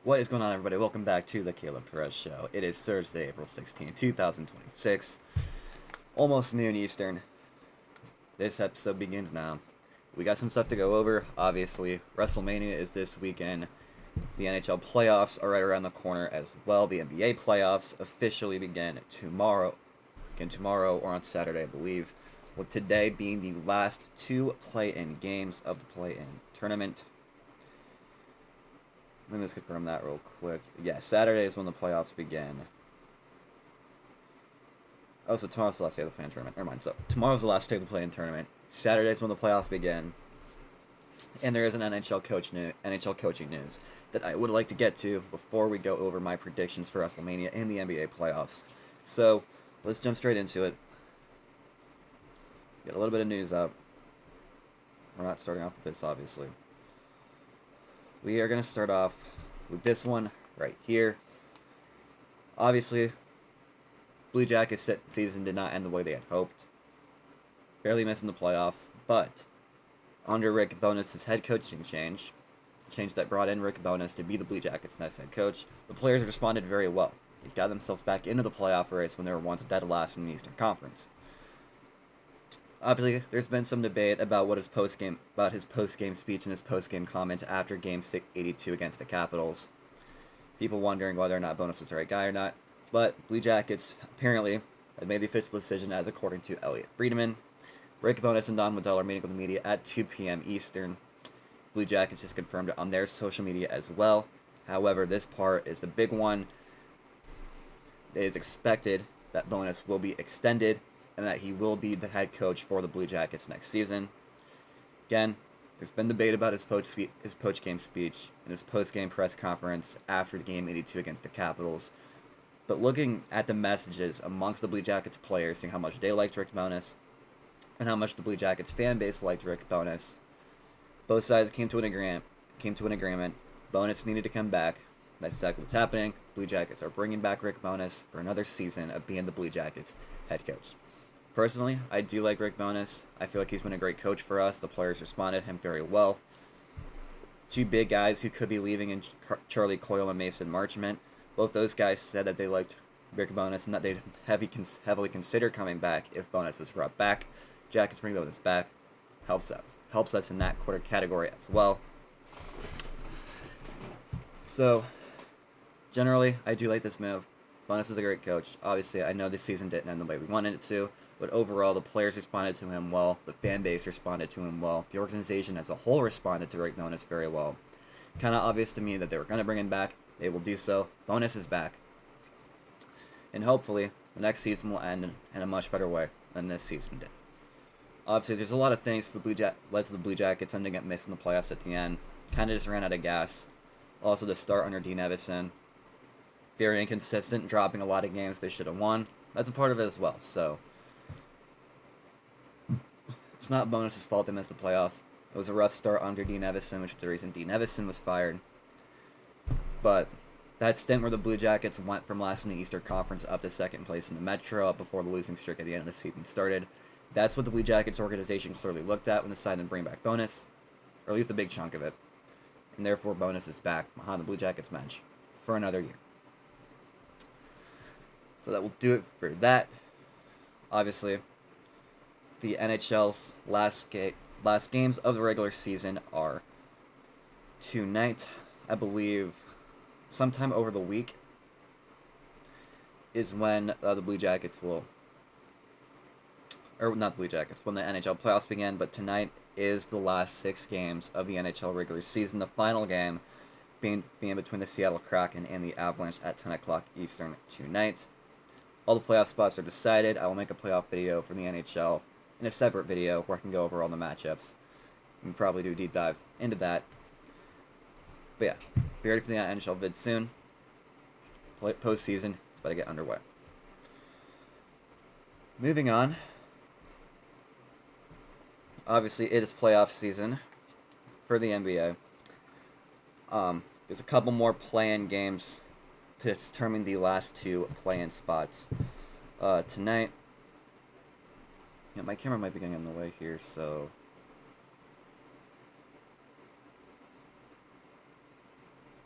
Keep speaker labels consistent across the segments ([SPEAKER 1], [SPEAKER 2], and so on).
[SPEAKER 1] What is going on, everybody? Welcome back to the Caleb Perez Show. It is Thursday, April 16th, 2026. Almost noon Eastern. This episode begins now. We got some stuff to go over. Obviously, WrestleMania is this weekend. The NHL playoffs are right around the corner as well. The NBA playoffs officially begin tomorrow. Again, tomorrow or on Saturday, I believe. With today being the last two play-in games of the play-in tournament. Let me just confirm that real quick. Yeah, Saturday is when the playoffs begin. Oh, so tomorrow's the last day of the play-in tournament. Never mind. So tomorrow's the last day of the play-in tournament. Saturday is when the playoffs begin. And there is an NHL coaching news that I would like to get to before we go over my predictions for WrestleMania and the NBA playoffs. So let's jump straight into it. Get a little bit of news out. We're not starting off with this, obviously. We are going to start off with this one right here. Obviously, Blue Jackets season did not end the way they had hoped. Barely missing the playoffs, but under Rick Bowness' head coaching change that brought in Rick Bowness to be the Blue Jackets' next head coach, the players responded very well. They got themselves back into the playoff race when they were once dead last in the Eastern Conference. Obviously, there's been some debate about his post-game speech and his post-game comments after Game 82 against the Capitals. People wondering whether or not Bowness was the right guy or not. But Blue Jackets apparently have made the official decision, as according to Elliot Friedman. Rick Bowness and Don Waddell are meeting with the media at 2 p.m. Eastern. Blue Jackets just confirmed it on their social media as well. However, this part is the big one. It is expected that Bowness will be extended and that he will be the head coach for the Blue Jackets next season. Again, there's been debate about his post-game speech and his post-game press conference after Game 82 against the Capitals. But looking at the messages amongst the Blue Jackets players, seeing how much they liked Rick Bowness and how much the Blue Jackets fan base liked Rick Bowness, both sides came to an agreement. Bowness needed to come back. That's exactly what's happening. Blue Jackets are bringing back Rick Bowness for another season of being the Blue Jackets head coach. Personally, I do like Rick Bowness. I feel like he's been a great coach for us. The players responded to him very well. Two big guys who could be leaving in Charlie Coyle and Mason Marchment. Both those guys said that they liked Rick Bowness and that they'd heavily consider coming back if Bowness was brought back. Jackets bring Bowness back. Helps us in that quarter category as well. So, generally, I do like this move. Bowness is a great coach. Obviously, I know this season didn't end the way we wanted it to, but overall, the players responded to him well. The fan base responded to him well. The organization as a whole responded to Rick Bowness very well. Kind of obvious to me that they were going to bring him back. They will do so. Bowness is back. And hopefully, the next season will end in a much better way than this season did. Obviously, there's a lot of things led to the Blue Jackets ending up missing the playoffs at the end. Kind of just ran out of gas. Also, the start under Dean Evison. Very inconsistent, dropping a lot of games they should have won. That's a part of it as well. So, it's not Bowness' fault they missed the playoffs. It was a rough start under Dean Evison, which is the reason Dean Evison was fired. But that stint where the Blue Jackets went from last in the Eastern Conference up to second place in the Metro, up before the losing streak at the end of the season started, that's what the Blue Jackets organization clearly looked at when deciding to bring back Bowness, or at least a big chunk of it. And therefore, Bowness is back behind the Blue Jackets bench for another year. So that will do it for that. Obviously, the NHL's last games of the regular season are tonight, I believe, sometime over the week is when the Blue Jackets will, or not the Blue Jackets, when the NHL playoffs begin, but tonight is the last 6 games of the NHL regular season, the final game being between the Seattle Kraken and the Avalanche at 10 o'clock Eastern tonight. All the playoff spots are decided. I will make a playoff video for the NHL in a separate video where I can go over all the matchups and probably do a deep dive into that. But yeah, be ready for the NHL vid soon. Postseason, it's about to get underway. Moving on. Obviously, it is playoff season for the NBA. There's a couple more play-in games to determine the last 2 play-in spots tonight. Yeah, my camera might be getting in the way here, so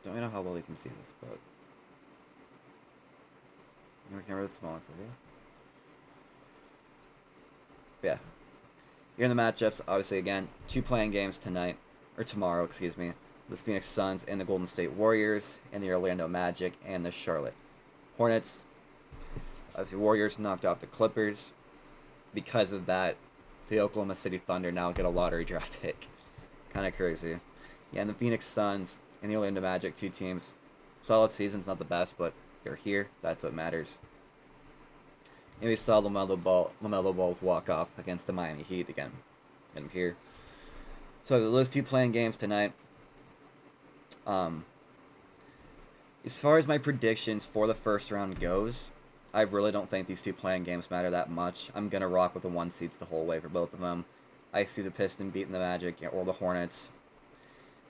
[SPEAKER 1] don't know how well you can see this, but the camera is smaller for you. But yeah. Here in the matchups, obviously, again, 2 playing games tonight, or tomorrow, excuse me. The Phoenix Suns and the Golden State Warriors, and the Orlando Magic and the Charlotte Hornets. Obviously, Warriors knocked off the Clippers. Because of that, the Oklahoma City Thunder now get a lottery draft pick. Kind of crazy. Yeah, and the Phoenix Suns and the Orlando Magic, 2 teams. Solid season's not the best, but they're here. That's what matters. And we saw LaMelo Ball's walk-off against the Miami Heat again. Get him here. So those 2 playing games tonight. As far as my predictions for the first round goes, I really don't think these 2 playing games matter that much. I'm going to rock with the 1 seeds the whole way for both of them. I see the Pistons beating the Magic or the Hornets.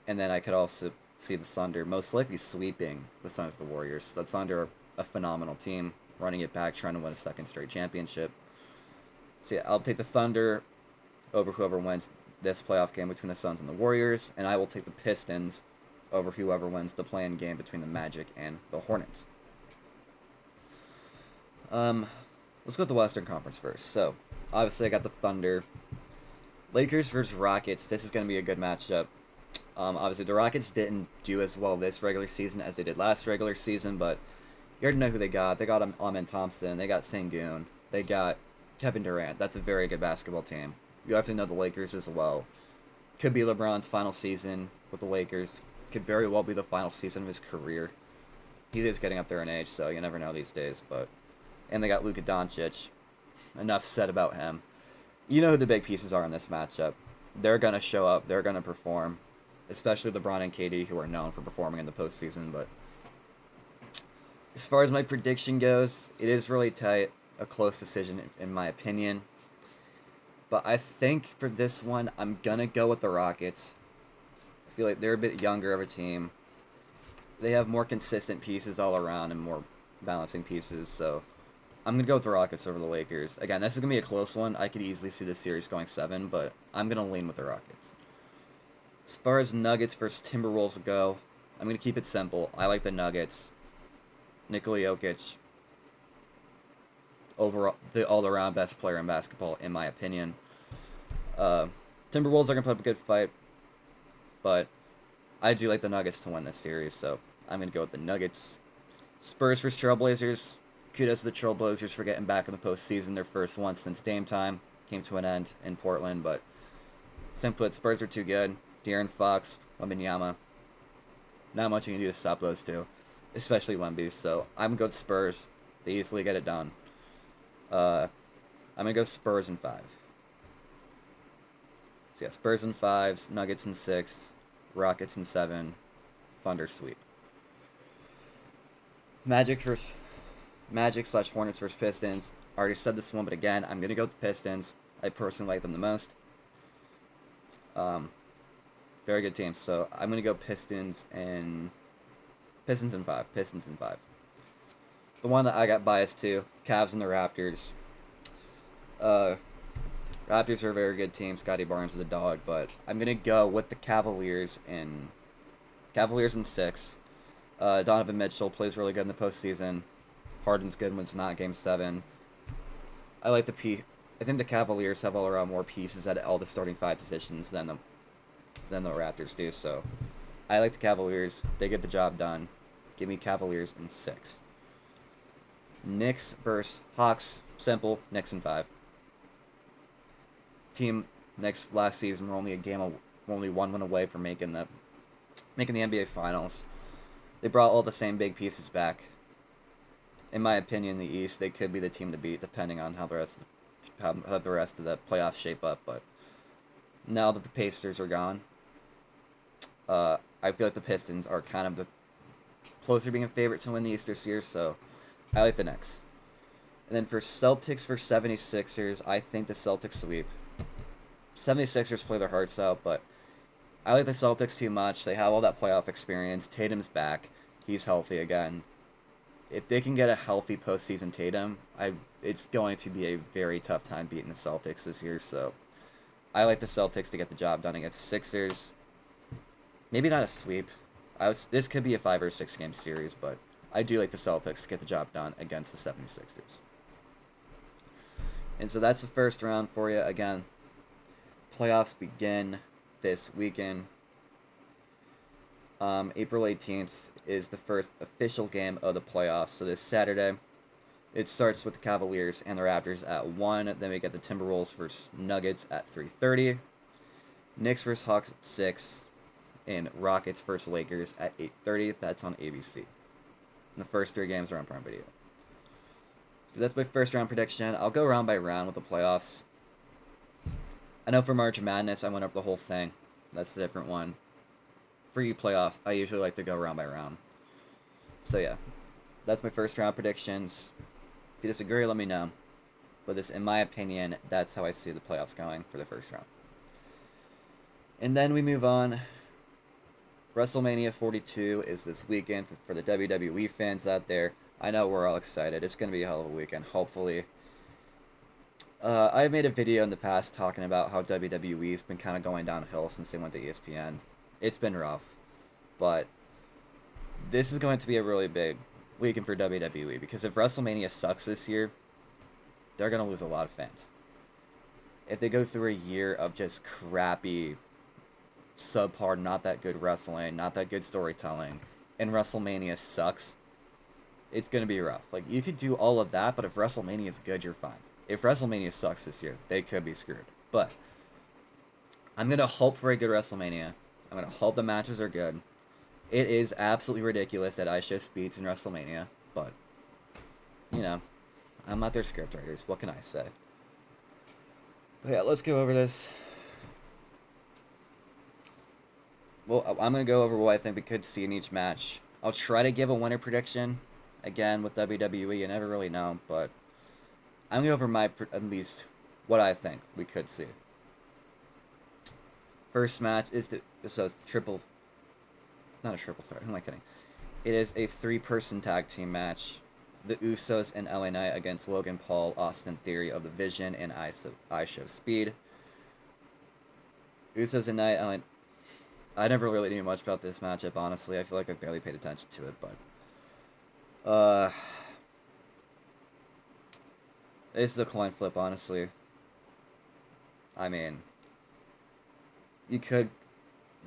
[SPEAKER 1] And then I could also see the Thunder most likely sweeping the Suns of the Warriors. The Thunder are a phenomenal team, running it back, trying to win a 2nd straight championship. So yeah, I'll take the Thunder over whoever wins this playoff game between the Suns and the Warriors. And I will take the Pistons over whoever wins the play-in game between the Magic and the Hornets. Let's go with the Western Conference first. So, obviously I got the Thunder. Lakers versus Rockets. This is going to be a good matchup. Obviously the Rockets didn't do as well this regular season as they did last regular season, but you already know who they got. They got Amen Thompson. They got Sengun. They got Kevin Durant. That's a very good basketball team. You have to know the Lakers as well. Could be LeBron's final season with the Lakers. Could very well be the final season of his career. He is getting up there in age, so you never know these days. And they got Luka Doncic. Enough said about him. You know who the big pieces are in this matchup. They're going to show up. They're going to perform. Especially LeBron and KD, who are known for performing in the postseason. But as far as my prediction goes, it is really tight. A close decision, in my opinion. But I think for this one, I'm going to go with the Rockets. I feel like they're a bit younger of a team. They have more consistent pieces all around and more balancing pieces. So I'm going to go with the Rockets over the Lakers. Again, this is going to be a close one. I could easily see this series going 7, but I'm going to lean with the Rockets. As far as Nuggets versus Timberwolves go, I'm going to keep it simple. I like the Nuggets. Nikola Jokic, overall, the all-around best player in basketball, in my opinion. Timberwolves are going to put up a good fight, but I do like the Nuggets to win this series, so I'm going to go with the Nuggets. Spurs versus Trailblazers. Kudos to the Trailblazers for getting back in the postseason. Their first one since Dame time. Came to an end in Portland, but simply put, Spurs are too good. De'Aaron Fox, Wembanyama. Not much you can do to stop those two, especially Wemby. So I'm going to go with Spurs. They easily get it done. I'm going to go Spurs in 5. So yeah, Spurs in 5, Nuggets in 6, Rockets in 7, Thunder sweep. Magic/Hornets versus Pistons. I already said this one, but again, I'm going to go with the Pistons. I personally like them the most. Very good team. So I'm going to go Pistons in 5. Pistons in 5. The one that I got biased to, Cavs and the Raptors. Raptors are a very good team. Scotty Barnes is a dog, but I'm going to go with the Cavaliers in 6. Donovan Mitchell plays really good in the postseason. Harden's good when it's not Game 7. I think the Cavaliers have all around more pieces at all the starting 5 positions than the Raptors do. So I like the Cavaliers. They get the job done. Give me Cavaliers in 6. Knicks versus Hawks. Simple. Knicks in 5. Team last season were only 1 win away from making the NBA Finals. They brought all the same big pieces back. In my opinion, the East, they could be the team to beat, depending on how the rest of the playoffs shape up. But now that the Pacers are gone, I feel like the Pistons are kind of the closer being a favorite to win the East this year. So I like the Knicks. And then for Celtics versus 76ers, I think the Celtics sweep. 76ers play their hearts out, but I like the Celtics too much. They have all that playoff experience. Tatum's back. He's healthy again. If they can get a healthy postseason Tatum, it's going to be a very tough time beating the Celtics this year. So I like the Celtics to get the job done against Sixers. Maybe not a sweep. This could be a 5 or 6 game series, but I do like the Celtics to get the job done against the 76ers. And so that's the first round for you. Again, playoffs begin this weekend. April 18th is the first official game of the playoffs. So this Saturday, it starts with the Cavaliers and the Raptors at 1. Then we get the Timberwolves versus Nuggets at 3:30. Knicks versus Hawks at 6. And Rockets versus Lakers at 8:30. That's on ABC. And the first 3 games are on Prime Video. So that's my first round prediction. I'll go round by round with the playoffs. I know for March Madness, I went over the whole thing. That's a different one. For you playoffs, I usually like to go round by round. So yeah, that's my first round predictions. If you disagree, let me know. But in my opinion, that's how I see the playoffs going for the first round. And then we move on. WrestleMania 42 is this weekend for the WWE fans out there. I know we're all excited. It's going to be a hell of a weekend, hopefully. I've made a video in the past talking about how WWE's been kind of going downhill since they went to ESPN. It's been rough. But this is going to be a really big weekend for WWE, because if WrestleMania sucks this year, they're going to lose a lot of fans. If they go through a year of just crappy, subpar, not that good wrestling, not that good storytelling, and WrestleMania sucks, it's going to be rough. Like, you could do all of that, but if WrestleMania is good, you're fine. If WrestleMania sucks this year, they could be screwed. But I'm going to hope for a good WrestleMania. I'm going to hope the matches are good. It is absolutely ridiculous that I show speeds in WrestleMania, but, you know, I'm not their script writers. What can I say? But yeah, let's go over this. Well, I'm going to go over what I think we could see in each match. I'll try to give a winner prediction. Again, with WWE, you never really know, but I'm going to go over at least what I think we could see. First match is a triple... Not a triple threat, who am I kidding? It is a 3-person tag team match. The Usos and LA Knight against Logan Paul, Austin Theory of the Vision, and I Show Speed. Usos and Knight, I never really knew much about this matchup, honestly. I feel like I barely paid attention to it, but... This is a coin flip, honestly. I mean... You could...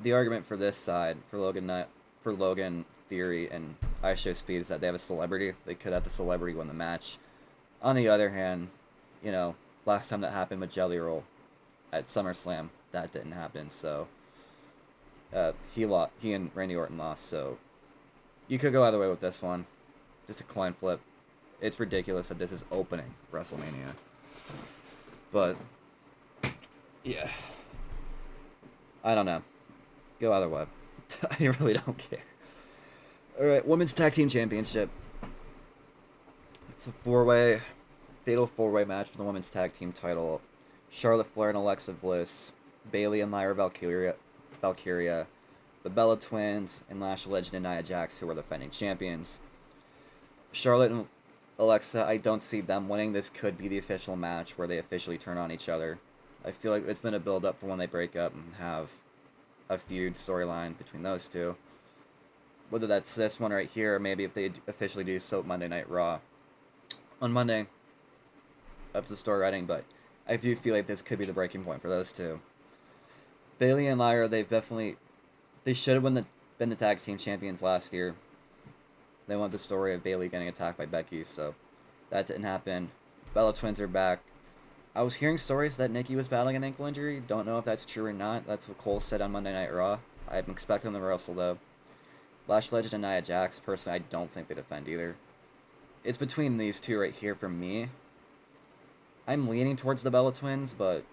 [SPEAKER 1] The argument for this side, for Logan Theory and I Show Speed, is that they have a celebrity. They could have the celebrity win the match. On the other hand, you know, last time that happened with Jelly Roll at SummerSlam, that didn't happen, so... He and Randy Orton lost, so... You could go either way with this one. Just a coin flip. It's ridiculous that this is opening WrestleMania. But... Yeah. I don't know. Go either way. I really don't care. Alright, Women's Tag Team Championship. It's a fatal four-way match for the Women's Tag Team title. Charlotte Flair and Alexa Bliss, Bayley and Lyra Valkyria, the Bella Twins, and Lash Legend and Nia Jax, who are the defending champions. Charlotte and Alexa, I don't see them winning. This could be the official match where they officially turn on each other. I feel like it's been a build-up for when they break up and have a feud storyline between those two. Whether that's this one right here, or maybe if they officially do so Monday Night Raw. On Monday, up to story writing, but I do feel like this could be the breaking point for those two. Bayley and Lyra, they should have been the tag team champions last year. They want the story of Bayley getting attacked by Becky, so that didn't happen. Bella Twins are back. I was hearing stories that Nikki was battling an ankle injury. Don't know if that's true or not. That's what Cole said on Monday Night Raw. I'm expecting them to wrestle, though. Lash Legend and Nia Jax, personally, I don't think they defend either. It's between these two right here for me. I'm leaning towards the Bella Twins, but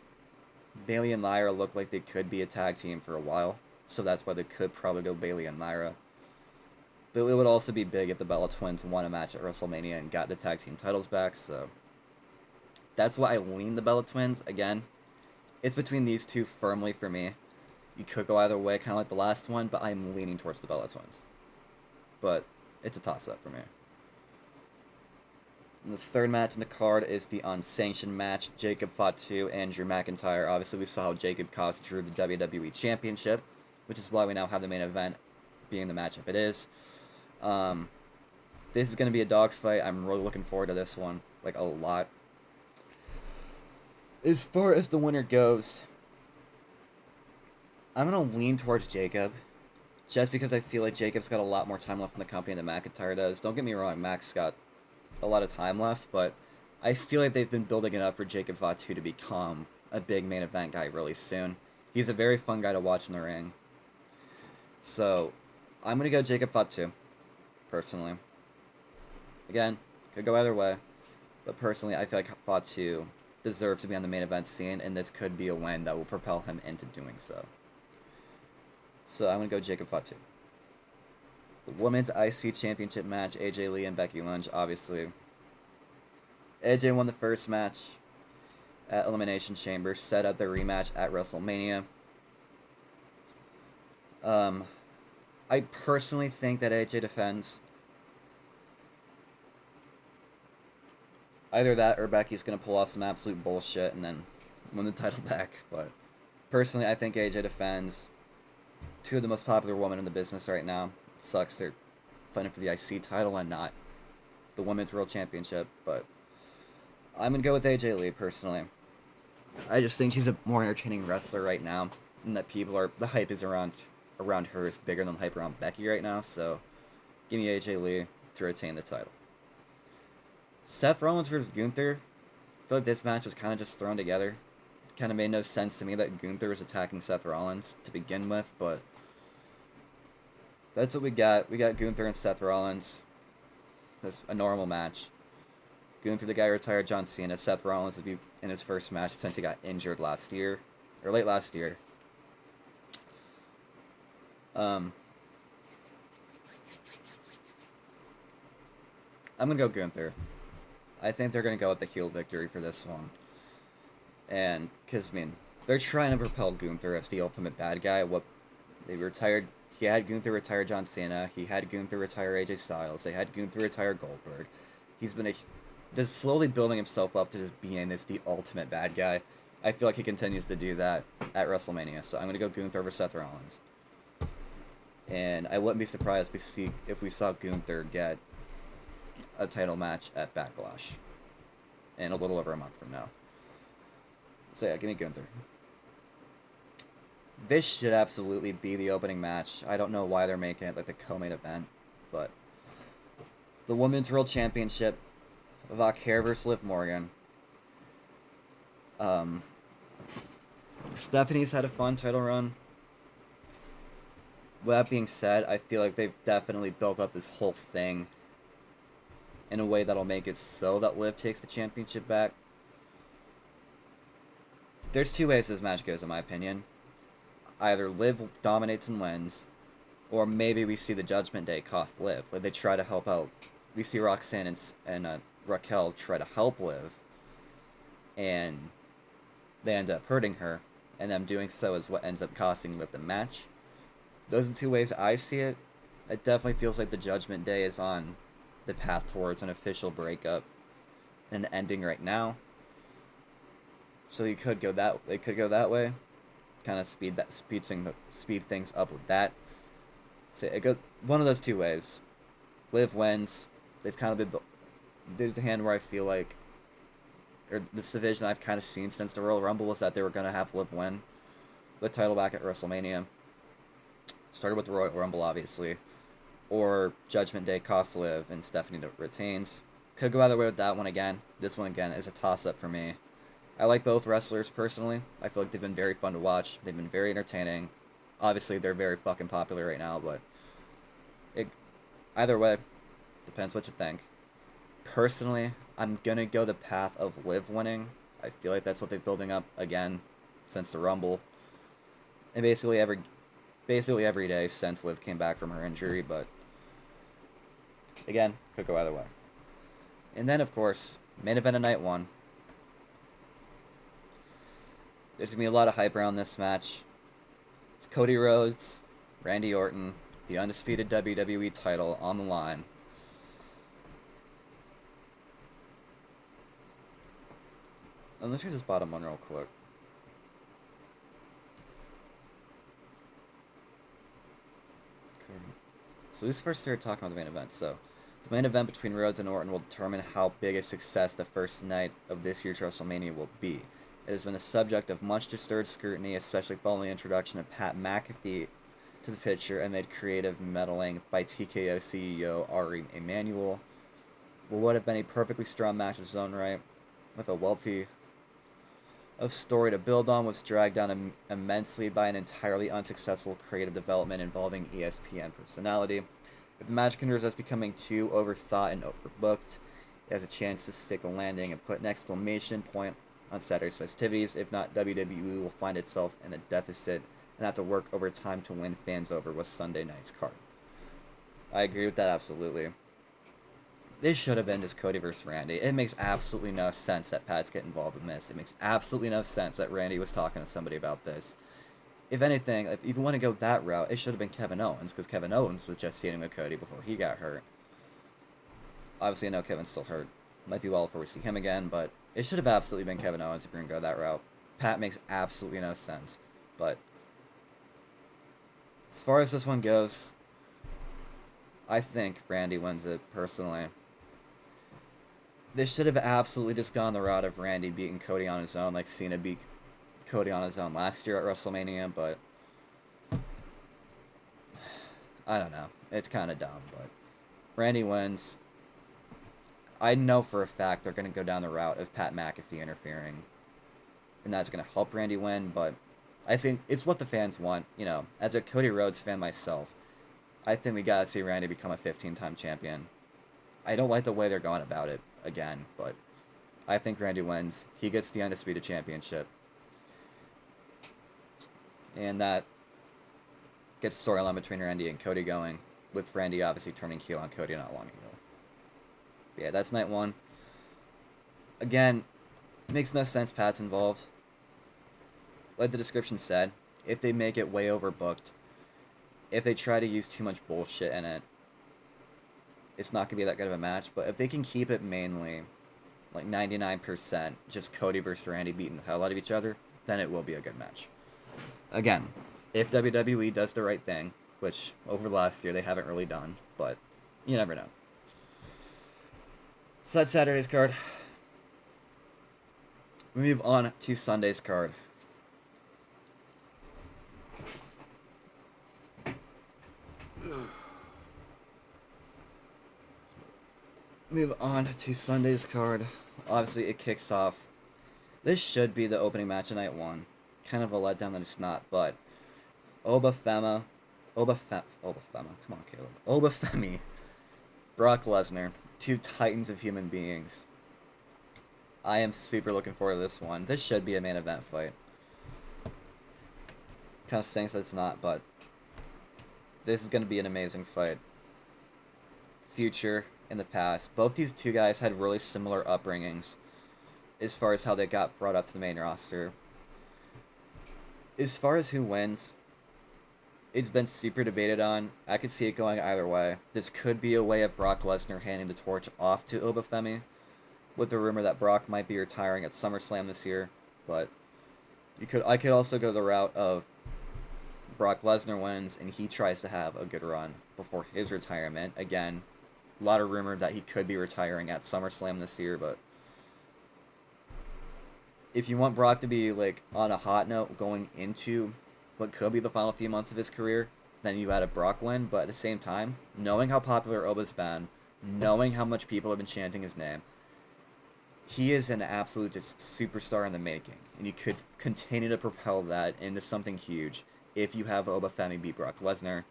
[SPEAKER 1] Bayley and Lyra look like they could be a tag team for a while, so that's why they could probably go Bayley and Lyra. But it would also be big if the Bella Twins won a match at WrestleMania and got the tag team titles back, so... That's why I lean the Bella Twins. Again, it's between these two firmly for me. You could go either way, kind of like the last one, but I'm leaning towards the Bella Twins. But it's a toss-up for me. And the third match in the card is the unsanctioned match. Jacob Fatu and Drew McIntyre. Obviously, we saw how Jacob cost Drew the WWE Championship, which is why we now have the main event being the matchup it is. This is going to be a dogfight. I'm really looking forward to this one, like a lot. As far as the winner goes, I'm going to lean towards Jacob, just because I feel like Jacob's got a lot more time left in the company than McIntyre does. Don't get me wrong, Mac's got a lot of time left, but I feel like they've been building it up for Jacob Fatu to become a big main event guy really soon. He's a very fun guy to watch in the ring. So, I'm going to go Jacob Fatu, personally. Again, could go either way, but personally, I feel like Fatu deserves to be on the main event scene, and this could be a win that will propel him into doing so. So, I'm going to go Jacob Fatu. The Women's IC Championship match, AJ Lee and Becky Lynch, obviously. AJ won the first match at Elimination Chamber, set up their rematch at WrestleMania. I personally think that AJ defends. Either that or Becky's going to pull off some absolute bullshit and then win the title back. But personally, I think AJ defends. Two of the most popular women in the business right now. It sucks they're fighting for the IC title and not the Women's World Championship. But I'm going to go with AJ Lee, personally. I just think she's a more entertaining wrestler right now. And that the hype is around her is bigger than the hype around Becky right now. So give me AJ Lee to retain the title. Seth Rollins versus Gunther. I feel like this match was kind of just thrown together. Kind of made no sense to me that Gunther was attacking Seth Rollins to begin with, but that's what we got. We got Gunther and Seth Rollins. That's a normal match. Gunther, the guy who retired John Cena. Seth Rollins will be in his first match since he got injured last year, or late last year. I'm gonna go Gunther. I think they're going to go with the heel victory for this one. And, because, they're trying to propel Gunther as the ultimate bad guy. He had Gunther retire John Cena. He had Gunther retire AJ Styles. They had Gunther retire Goldberg. He's been just slowly building himself up to just being the ultimate bad guy. I feel like he continues to do that at WrestleMania. So I'm going to go Gunther over Seth Rollins. And I wouldn't be surprised if we saw Gunther get a title match at Backlash in a little over a month from now. So yeah, give me Gunther. This should absolutely be the opening match. I don't know why they're making it like the co-main event, but the Women's World Championship, Valkyrie versus Liv Morgan. Stephanie's had a fun title run. With that being said, I feel like they've definitely built up this whole thing in a way that'll make it so that Liv takes the championship back. There's two ways this match goes, in my opinion. Either Liv dominates and wins, or maybe we see the Judgment Day cost Liv. Like, they try to help out. We see Roxanne and Raquel try to help Liv, and they end up hurting her, and them doing so is what ends up costing Liv the match. Those are the two ways I see it. It definitely feels like the Judgment Day is on the path towards an official breakup and ending right now. So they could go that way. Kind of speed things up with that. So it goes one of those two ways. Liv wins. They've kind of been. There's the hand where I feel like, or this division I've kind of seen since the Royal Rumble was that they were going to have Liv win the title back at WrestleMania. Started with the Royal Rumble, obviously. Or Judgment Day costs Liv and Stephanie retains. Could go either way with that one again. This one again is a toss-up for me. I like both wrestlers personally. I feel like they've been very fun to watch. They've been very entertaining. Obviously, they're very fucking popular right now, but either way, depends what you think. Personally, I'm gonna go the path of Liv winning. I feel like that's what they're building up again since the Rumble. And basically every day since Liv came back from her injury, but again, could go either way. And then, of course, main event of night one. There's going to be a lot of hype around this match. It's Cody Rhodes, Randy Orton, the undisputed WWE title on the line. Let's read this bottom one real quick. Okay. So let's first start talking about the main event. So the main event between Rhodes and Orton will determine how big a success the first night of this year's WrestleMania will be. It has been the subject of much disturbed scrutiny, especially following the introduction of Pat McAfee to the picture amid creative meddling by TKO CEO Ari Emanuel. What would have been a perfectly strong match in its own right, with a wealthy of story to build on, was dragged down immensely by an entirely unsuccessful creative development involving ESPN personality. If the match considers as becoming too overthought and overbooked, it has a chance to stick a landing and put an exclamation point on Saturday's festivities. If not, WWE will find itself in a deficit and have to work overtime to win fans over with Sunday night's card. I agree with that absolutely. This should have been just Cody versus Randy. It makes absolutely no sense that Pat's getting involved in this. It makes absolutely no sense that Randy was talking to somebody about this. If anything, if you want to go that route, it should have been Kevin Owens, because Kevin Owens was just feuding with Cody before he got hurt. Obviously, I know Kevin's still hurt. Might be well before we see him again, but it should have absolutely been Kevin Owens if you're going to go that route. Pat makes absolutely no sense. But as far as this one goes, I think Randy wins it, personally. This should have absolutely just gone the route of Randy beating Cody on his own, like Cena beat Cody on his own last year at WrestleMania, but I don't know. It's kind of dumb, but Randy wins. I know for a fact they're going to go down the route of Pat McAfee interfering, and that's going to help Randy win, but I think it's what the fans want. You know, as a Cody Rhodes fan myself, I think we got to see Randy become a 15-time champion. I don't like the way they're going about it, again, but I think Randy wins. He gets the Undisputed Championship. And that gets the storyline between Randy and Cody going, with Randy obviously turning heel on Cody not wanting heel. But yeah, that's night one. Again, makes no sense Pat's involved. Like the description said, if they make it way overbooked, if they try to use too much bullshit in it, it's not going to be that good of a match. But if they can keep it mainly, like 99%, just Cody versus Randy beating the hell out of each other, then it will be a good match. Again, if WWE does the right thing, which over the last year they haven't really done, but you never know. So that's Saturday's card. We move on to Sunday's card. Move on to Sunday's card. Obviously, it kicks off. This should be the opening match of night one. Kind of a letdown that it's not, but Obafemi, come on, Caleb. Obafemi, Brock Lesnar, two titans of human beings. I am super looking forward to this one. This should be a main event fight. Kind of stinks that it's not, but this is going to be an amazing fight. Future in the past. Both these two guys had really similar upbringings as far as how they got brought up to the main roster. As far as who wins, it's been super debated on. I could see it going either way. This could be a way of Brock Lesnar handing the torch off to Obafemi, with the rumor that Brock might be retiring at SummerSlam this year. But I could also go the route of Brock Lesnar wins and he tries to have a good run before his retirement. Again, a lot of rumor that he could be retiring at SummerSlam this year, but if you want Brock to be like on a hot note going into what could be the final few months of his career, then you had a Brock win. But at the same time, knowing how popular Oba's been, knowing how much people have been chanting his name, he is an absolute just superstar in the making, and you could continue to propel that into something huge if you have Obafemi beat Brock Lesnar.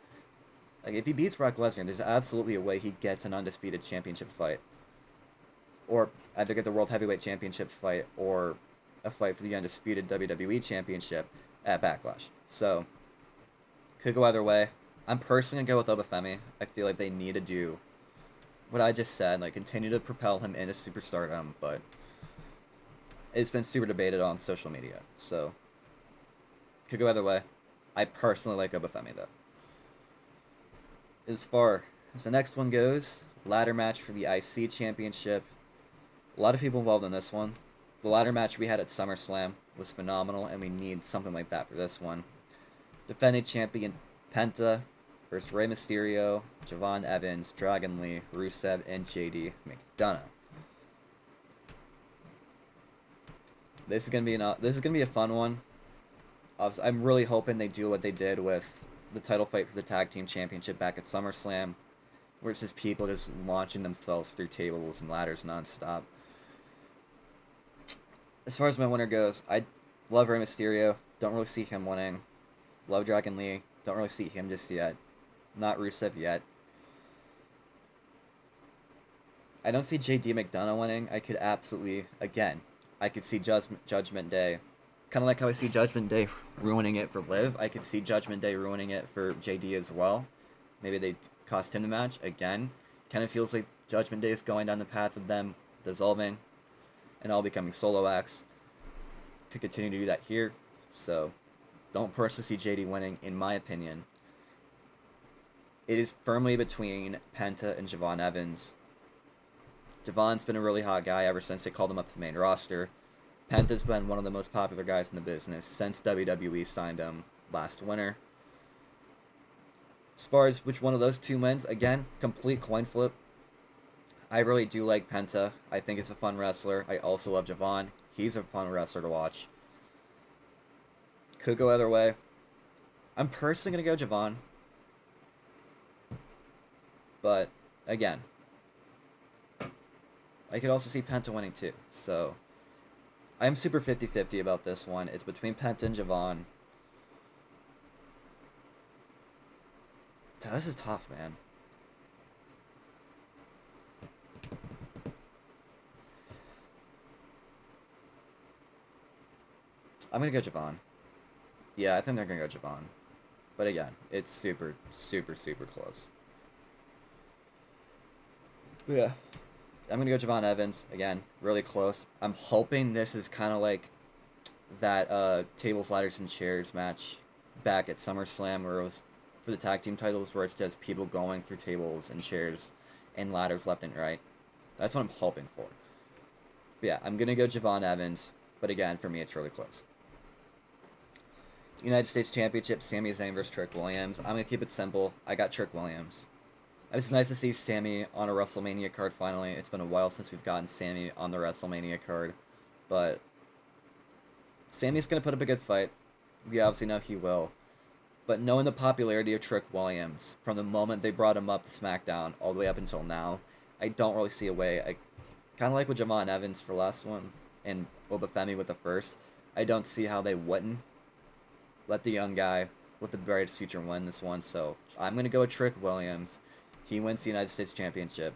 [SPEAKER 1] Like, if he beats Brock Lesnar, there's absolutely a way he gets an undisputed championship fight, or either get the World Heavyweight Championship fight, or a fight for the undisputed WWE Championship at Backlash. So, could go either way. I'm personally going to go with Obafemi. I feel like they need to do what I just said, like continue to propel him into superstardom, but it's been super debated on social media. So, could go either way. I personally like Obafemi, though. As far as the next one goes, ladder match for the IC Championship. A lot of people involved in this one. The ladder match we had at SummerSlam was phenomenal, and we need something like that for this one. Defending champion Penta versus Rey Mysterio, Javon Evans, Dragon Lee, Rusev, and JD McDonough. This is gonna be a fun one. I'm really hoping they do what they did with the title fight for the tag team championship back at SummerSlam, where it's just people just launching themselves through tables and ladders nonstop. As far as my winner goes, I love Rey Mysterio. Don't really see him winning. Love Dragon Lee. Don't really see him just yet. Not Rusev yet. I don't see JD McDonough winning. I could absolutely, again, I could see Judgment Day. Kind of like how I see Judgment Day ruining it for Liv. I could see Judgment Day ruining it for JD as well. Maybe they cost him the match again. Kind of feels like Judgment Day is going down the path of them dissolving and all becoming solo acts. Could continue to do that here. So, don't personally see JD winning, in my opinion. It is firmly between Penta and Javon Evans. Javon's been a really hot guy ever since they called him up to the main roster. Penta's been one of the most popular guys in the business since WWE signed him last winter. As far as which one of those two wins, again, complete coin flip. I really do like Penta. I think he's a fun wrestler. I also love Javon. He's a fun wrestler to watch. Could go either way. I'm personally going to go Javon. But, again, I could also see Penta winning too. So, I'm super 50-50 about this one. It's between Penta and Javon. This is tough, man. I'm going to go Javon. Yeah, I think they're going to go Javon. But again, it's super, super, super close. Yeah. I'm going to go Javon Evans. Again, really close. I'm hoping this is kind of like that tables, ladders, and chairs match back at SummerSlam where it was for the tag team titles where it's just people going through tables and chairs and ladders left and right. That's what I'm hoping for. But yeah, I'm going to go Javon Evans. But again, for me, it's really close. United States Championship, Sami Zayn versus Trick Williams. I'm going to keep it simple. I got Trick Williams. It's nice to see Sami on a WrestleMania card finally. It's been a while since we've gotten Sami on the WrestleMania card. But Sami's going to put up a good fight. We obviously know he will. But knowing the popularity of Trick Williams, from the moment they brought him up to SmackDown all the way up until now, I don't really see a way. I kind of like with Javon Evans for last one and Obafemi with the first. I don't see how they wouldn't let the young guy with the brightest future win this one. So I'm going to go with Trick Williams. He wins the United States Championship.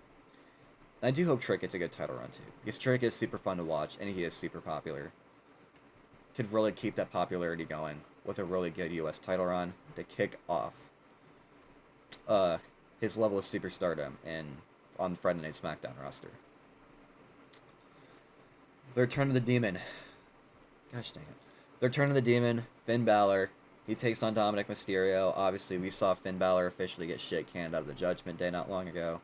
[SPEAKER 1] And I do hope Trick gets a good title run too. Because Trick is super fun to watch and he is super popular. Could really keep that popularity going with a really good US title run to kick off his level of superstardom on the Friday Night SmackDown roster. The Return of the Demon. Gosh dang it. The Return of the Demon, Finn Balor. He takes on Dominic Mysterio. Obviously, we saw Finn Balor officially get shit canned out of the Judgment Day not long ago.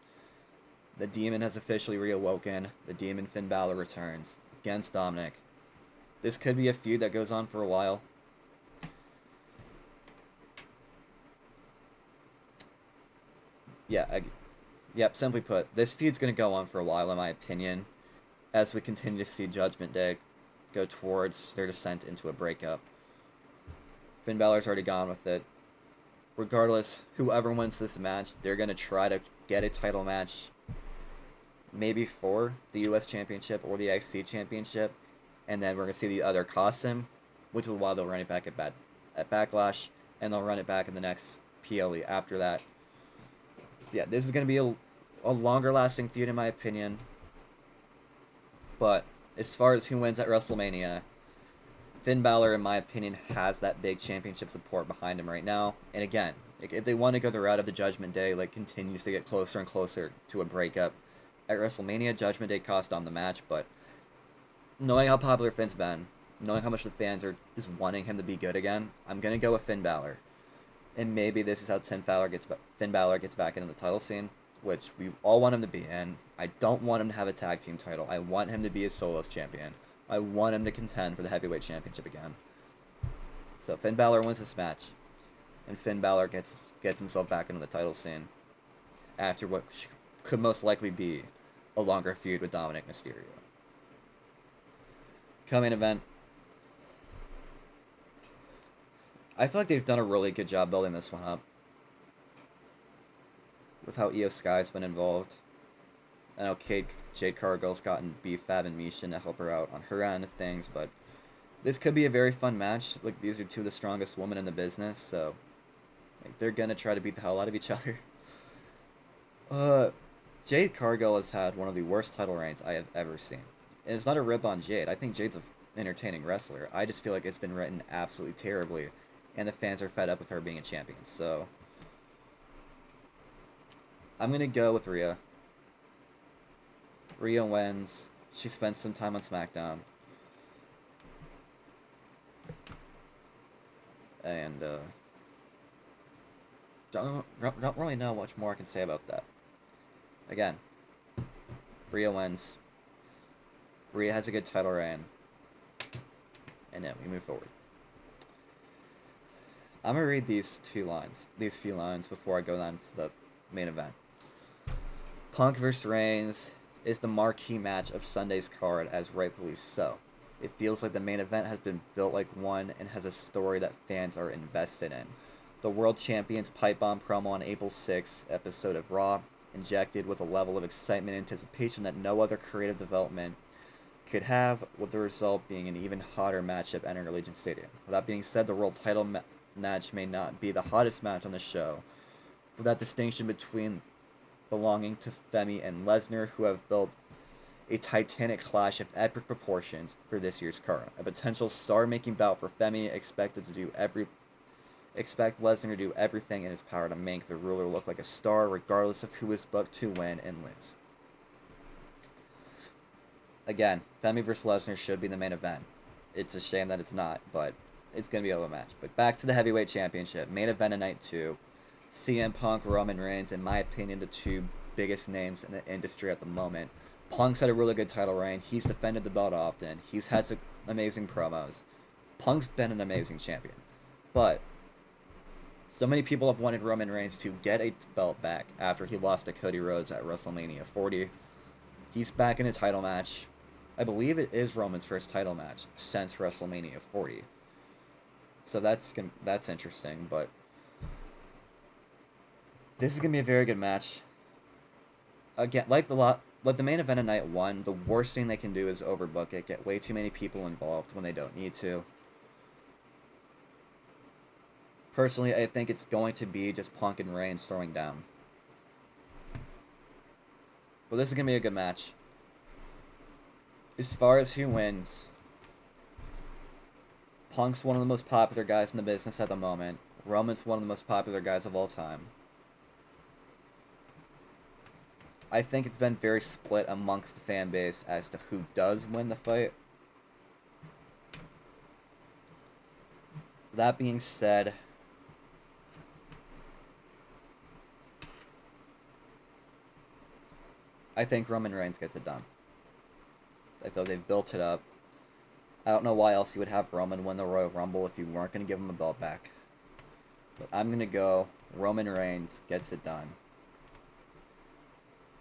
[SPEAKER 1] The Demon has officially reawoken. The Demon Finn Balor returns against Dominic. This could be a feud that goes on for a while. Yeah, yep, simply put, this feud's going to go on for a while, in my opinion, as we continue to see Judgment Day go towards their descent into a breakup. Finn Balor's already gone with it. Regardless, whoever wins this match, they're going to try to get a title match, maybe for the US Championship or the IC Championship, and then we're going to see the other cost him, which is why they'll run it back at Backlash, and they'll run it back in the next PLE after that. Yeah, this is going to be a longer-lasting feud, in my opinion. But as far as who wins at WrestleMania, Finn Balor, in my opinion, has that big championship support behind him right now. And again, if they want to go the route of the Judgment Day, continues to get closer and closer to a breakup at WrestleMania, Judgment Day cost on the match. But knowing how popular Finn's been, knowing how much the fans are just wanting him to be good again, I'm going to go with Finn Balor. And maybe this is how Finn Balor gets back into the title scene, which we all want him to be in. I don't want him to have a tag team title. I want him to be a solos champion. I want him to contend for the heavyweight championship again. So Finn Balor wins this match. and Finn Balor gets himself back into the title scene after what could most likely be a longer feud with Dominic Mysterio. Co-main event. I feel like they've done a really good job building this one up with how Io Sky's been involved. I know Jade Cargill's gotten B-Fab and Misha to help her out on her end of things, but this could be a very fun match. Like, these are two of the strongest women in the business, so like, they're gonna try to beat the hell out of each other. Jade Cargill has had one of the worst title reigns I have ever seen. And it's not a rip on Jade. I think Jade's an entertaining wrestler. I just feel like it's been written absolutely terribly, and the fans are fed up with her being a champion. So I'm gonna go with Rhea. Rhea wins. She spends some time on SmackDown. And don't really know much more I can say about that. Again, Rhea wins. Rhea has a good title reign. And then we move forward. I'm gonna read these few lines before I go down to the main event. Punk vs. Reigns is the marquee match of Sunday's card, as rightfully so. It feels like the main event has been built like one and has a story that fans are invested in. The World Champion's pipe bomb promo on April 6th episode of Raw, injected with a level of excitement and anticipation that no other creative development could have, with the result being an even hotter matchup entering Allegiant Stadium. With that being said, the world title match may not be the hottest match on the show, but that distinction between belonging to Femi and Lesnar, who have built a titanic clash of epic proportions for this year's card. A potential star-making bout for Femi, expect Lesnar to do everything in his power to make the ruler look like a star, regardless of who is booked to win and lose. Again, Femi vs. Lesnar should be the main event. It's a shame that it's not, but it's going to be a match. But back to the Heavyweight Championship. Main event of Night 2. CM Punk, Roman Reigns, in my opinion, the two biggest names in the industry at the moment. Punk's had a really good title reign. He's defended the belt often. He's had some amazing promos. Punk's been an amazing champion. But so many people have wanted Roman Reigns to get a belt back after he lost to Cody Rhodes at WrestleMania 40. He's back in a title match. I believe it is Roman's first title match since WrestleMania 40. So that's interesting, but this is going to be a very good match. Again, like the main event of Night 1, the worst thing they can do is overbook it, get way too many people involved when they don't need to. Personally, I think it's going to be just Punk and Reigns throwing down. But this is going to be a good match. As far as who wins, Punk's one of the most popular guys in the business at the moment. Roman's one of the most popular guys of all time. I think it's been very split amongst the fan base as to who does win the fight. That being said, I think Roman Reigns gets it done. I feel they've built it up. I don't know why else you would have Roman win the Royal Rumble if you weren't going to give him a belt back. But I'm going to go Roman Reigns gets it done.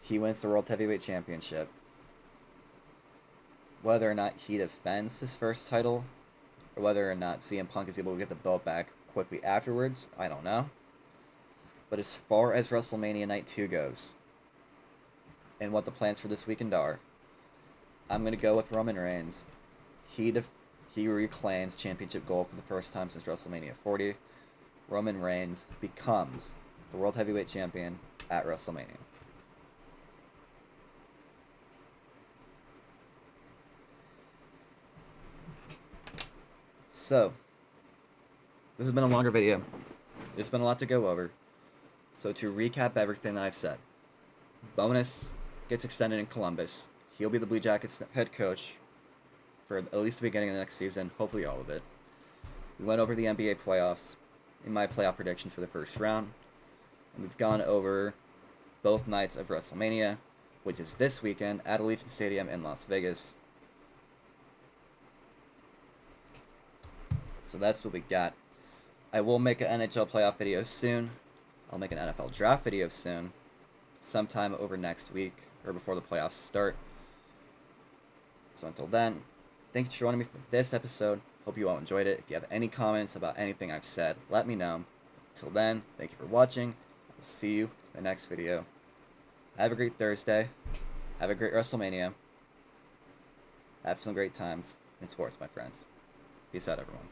[SPEAKER 1] He wins the World Heavyweight Championship. Whether or not he defends his first title, or whether or not CM Punk is able to get the belt back quickly afterwards, I don't know. But as far as WrestleMania Night 2 goes, and what the plans for this weekend are, I'm going to go with Roman Reigns. He reclaims championship gold for the first time since WrestleMania 40. Roman Reigns becomes the World Heavyweight Champion at WrestleMania. So, this has been a longer video. There's been a lot to go over. So to recap everything that I've said, Bowness gets extended in Columbus. He'll be the Blue Jackets head coach for at least the beginning of the next season, hopefully all of it. We went over the NBA playoffs in my playoff predictions for the first round. And we've gone over both nights of WrestleMania, which is this weekend at Allegiant Stadium in Las Vegas. So that's what we got. I will make an NHL playoff video soon. I'll make an NFL draft video soon. Sometime over next week or before the playoffs start. So until then, thank you for joining me for this episode. Hope you all enjoyed it. If you have any comments about anything I've said, let me know. Till then, thank you for watching. I will see you in the next video. Have a great Thursday. Have a great WrestleMania. Have some great times in sports, my friends. Peace out, everyone.